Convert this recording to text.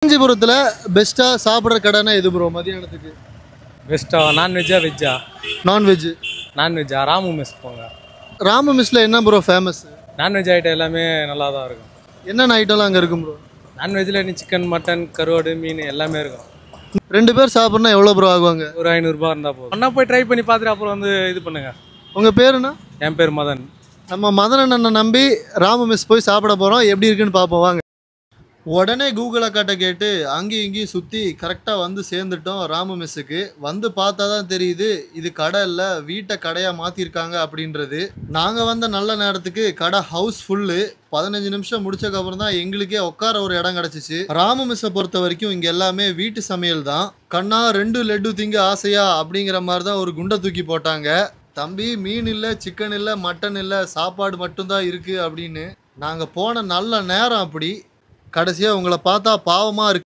காஞ்சிபுரத்துல பெஸ்டா சாப்பிடுற கடைனா எது ப்ரோ மதியானத்துக்கு? பெஸ்ட்டா நான்வெஜ்ஜா வெஜ்ஜா? நான்வெஜ். நான்வெஜ்ஜா ராமு மெஸ் போங்க. ராம மெஸ்ல என்ன ப்ரோ ஃபேமஸ்? நான்வெஜ் ஐட்டம் எல்லாமே நல்லா தான் இருக்கும். என்னென்ன ஐட்டம்லாம் அங்கே இருக்கும் ப்ரோ? நான்வெஜ்ஜில் நீ சிக்கன் மட்டன் கருவாடு மீன் எல்லாமே இருக்கும். 2 பேர் சாப்பிட்றனா எவ்வளோ ப்ரோ ஆகுவாங்க? ஒரு 500 ரூபாய் இருந்தால் போதும். ஒன்றா போய் ட்ரை பண்ணி பார்த்துட்டு அப்புறம் வந்து இது பண்ணுங்க. உங்கள் பேருண்ணா? என் பேர் மதன். நம்ம மதன் அண்ணனை நம்பி ராம மெஸ் போய் சாப்பிட போகிறோம். எப்படி இருக்குன்னு பார்ப்போம் வாங்க. உடனே கூகுள் அக்காட்ட கேட்டு அங்கேயும் இங்கேயும் சுற்றி கரெக்டாக வந்து சேர்ந்துட்டோம் ராம மெஸ்ஸுக்கு. வந்து பார்த்தா தான் தெரியுது இது கடை இல்லை, வீட்டை கடையாக மாற்றிருக்காங்க அப்படின்றது. நாங்கள் வந்த நல்ல நேரத்துக்கு கடை ஹவுஸ் ஃபுல்லு. 15 நிமிஷம் முடிச்சக்கப்புறம் தான் எங்களுக்கே உட்கார ஒரு இடம் கிடச்சிச்சு. ராம மெஸ்ஸை பொறுத்த வரைக்கும் இங்கே எல்லாமே வீட்டு சமையல் தான். கண்ணா 2 லட்டு திங்க ஆசையா அப்படிங்கிற மாதிரி தான் ஒரு குண்டை தூக்கி போட்டாங்க. தம்பி மீன் இல்லை, சிக்கன் இல்லை, மட்டன் இல்லை, சாப்பாடு மட்டும்தான் இருக்குது அப்படின்னு. நாங்கள் போன நல்ல நேரம் அப்படி. கடைசியாக உங்களை பார்த்தா பாவமாக இருக்கு.